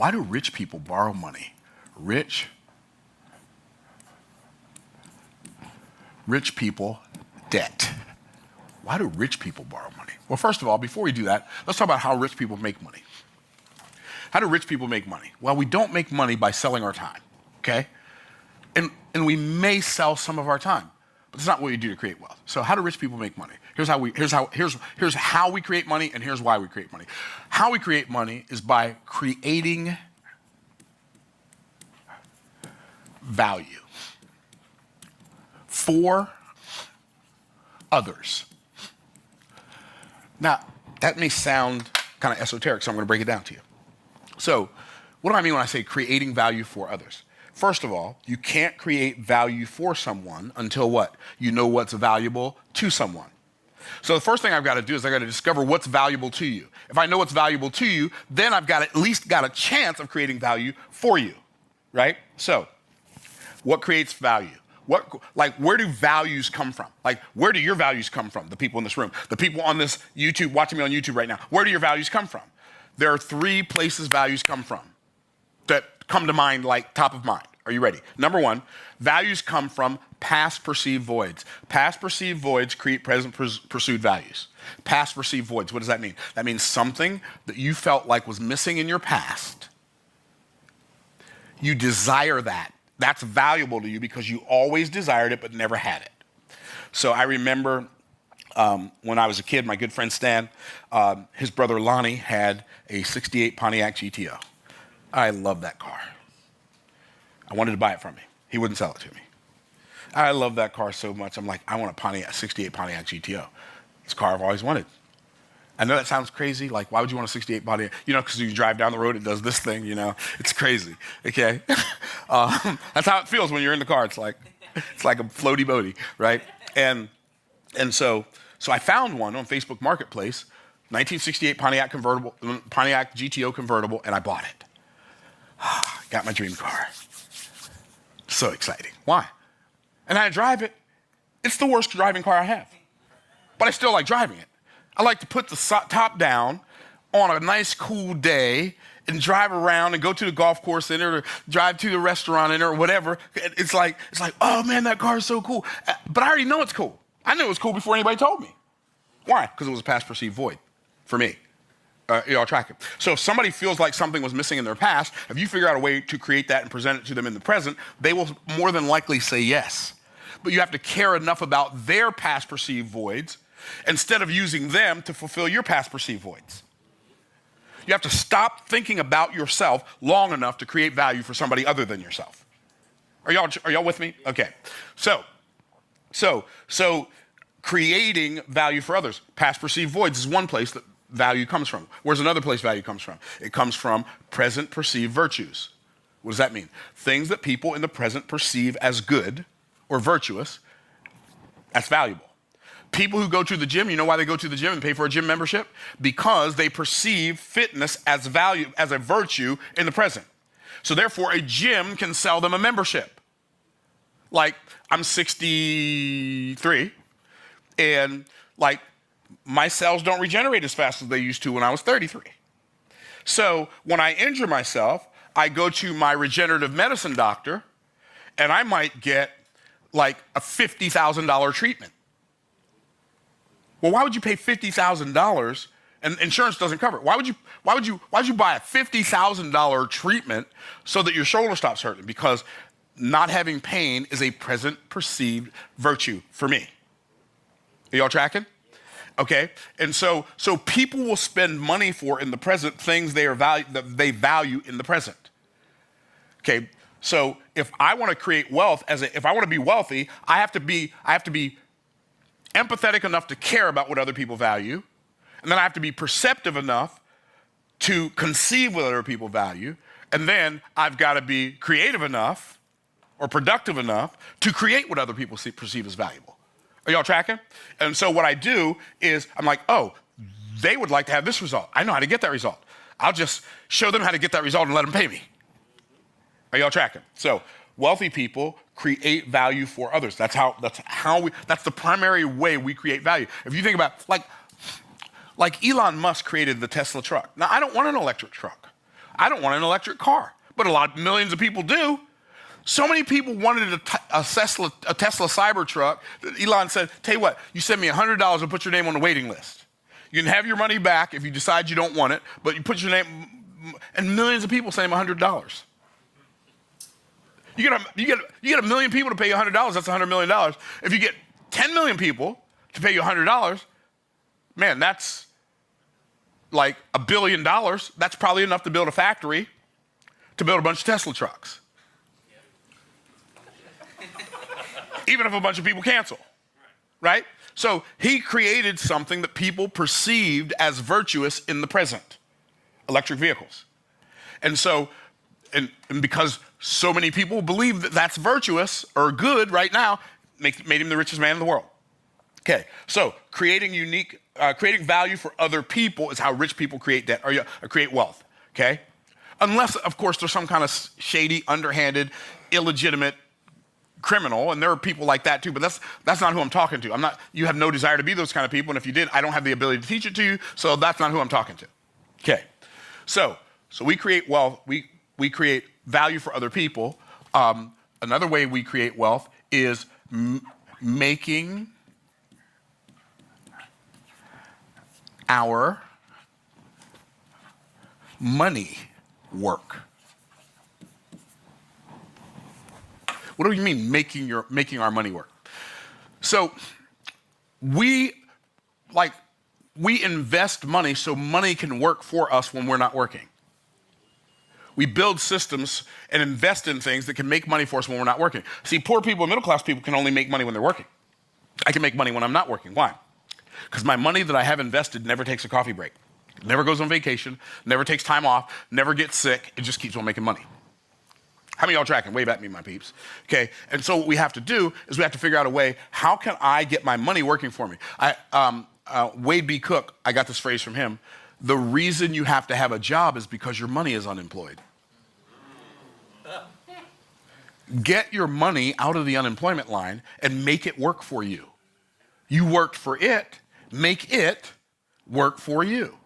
Why do rich people borrow money? Rich people, debt. Why do rich people borrow money? Well, first of all, before we do that, let's talk about how rich people make money. How do rich people make money? Well, we don't make money by selling our time, okay? And we may sell some of our time, but it's not what you do to create wealth. So how do rich people make money? Here's how we create money, and here's why we create money. How we create money is by creating value for others. Now, that may sound kind of esoteric, so I'm going to break it down to you. So, what do I mean when I say creating value for others? First of all, you can't create value for someone until what? You know what's valuable to someone. So the first thing I've got to do is I've got to discover what's valuable to you. If I know what's valuable to you, then I've got at least got a chance of creating value for you, right? So, what creates value? Where do values come from? Like, where do your values come from? The people in this room, the people on this YouTube, watching me on YouTube right now, where do your values come from? There are 3 places values come from that come to mind, like top of mind. Are you ready? Number 1, values come from past perceived voids. Past perceived voids create present pursued values. Past perceived voids, what does that mean? That means something that you felt like was missing in your past. You desire that. That's valuable to you because you always desired it but never had it. So I remember when I was a kid, my good friend Stan, his brother Lonnie had a 68 Pontiac GTO. I love that car. I wanted to buy it from him. He wouldn't sell it to me. I love that car so much. I'm like, I want a 68 Pontiac GTO. It's a car I've always wanted. I know that sounds crazy. Like, why would you want a 68 Pontiac? You know, because you drive down the road, it does this thing, you know. It's crazy, okay? That's how it feels when you're in the car. It's like a floaty boaty, right? And so I found one on Facebook Marketplace, 1968 Pontiac GTO convertible, and I bought it. Got my dream car. So exciting. Why? And I drive it. It's the worst driving car I have. But I still like driving it. I like to put the top down on a nice cool day and drive around and go to the golf course in it or drive to the restaurant in it or whatever. It's like, oh man, that car is so cool. But I already know it's cool. I knew it was cool before anybody told me. Why? Because it was a past perceived void for me. Y'all tracking? So if somebody feels like something was missing in their past, if you figure out a way to create that and present it to them in the present, they will more than likely say yes. But you have to care enough about their past perceived voids instead of using them to fulfill your past perceived voids. You have to stop thinking about yourself long enough to create value for somebody other than yourself. Are y'all with me? Okay. So creating value for others. Past perceived voids is one place that value comes from. Where's another place value comes from? It comes from present perceived virtues. What does that mean? Things that people in the present perceive as good or virtuous, that's valuable. People who go to the gym, you know why they go to the gym and pay for a gym membership? Because they perceive fitness as value, as a virtue in the present. So therefore, a gym can sell them a membership. Like, I'm 63, and like, my cells don't regenerate as fast as they used to when I was 33. So when I injure myself, I go to my regenerative medicine doctor, and I might get like a $50,000 treatment. Well, why would you pay $50,000 and insurance doesn't cover it? Why would you buy a $50,000 treatment so that your shoulder stops hurting? Because not having pain is a present perceived virtue for me. Are y'all tracking? Okay, and so people will spend money for in the present things that they value in the present. Okay, so if I want to create wealth, if I want to be wealthy, I have to be empathetic enough to care about what other people value, and then I have to be perceptive enough to conceive what other people value, and then I've got to be creative enough or productive enough to create what other people perceive as valuable. Are y'all tracking? And so what I do is I'm like, oh, they would like to have this result. I know how to get that result. I'll just show them how to get that result and let them pay me. Are y'all tracking? So wealthy people create value for others. That's the primary way we create value. If you think about like Elon Musk created the Tesla truck. Now I don't want an electric truck. I don't want an electric car, but millions of people do. So many people wanted a Tesla Cybertruck that Elon said, tell you what, you send me $100, I'll put your name on the waiting list. You can have your money back if you decide you don't want it, but you put your name, and millions of people send him $100. You get a million people to pay you $100, that's $100 million. If you get 10 million people to pay you $100, man, that's like $1 billion. That's probably enough to build a factory to build a bunch of Tesla trucks. Even if a bunch of people cancel, right? So he created something that people perceived as virtuous in the present, electric vehicles. And so, and because so many people believe that that's virtuous or good right now, made him the richest man in the world. Okay, so creating value for other people is how rich people create debt or create wealth, okay? Unless, of course, there's some kind of shady, underhanded, illegitimate criminal, and there are people like that too, but that's not who I'm talking to. You have no desire to be those kind of people, and if you did, I don't have the ability to teach it to you, so that's not who I'm talking to. Okay, so we create wealth, we create value for other people. Another way we create wealth is making our money work. What do you mean making our money work? So we invest money so money can work for us when we're not working. We build systems and invest in things that can make money for us when we're not working. See, poor people and middle class people can only make money when they're working. I can make money when I'm not working. Why? Because my money that I have invested never takes a coffee break, never goes on vacation, never takes time off, never gets sick. It just keeps on making money. How many of y'all tracking? Wave at me, my peeps. Okay, and so what we have to do is we have to figure out a way, how can I get my money working for me? Wade B. Cook, I got this phrase from him. The reason you have to have a job is because your money is unemployed. Get your money out of the unemployment line and make it work for you. You worked for it, make it work for you.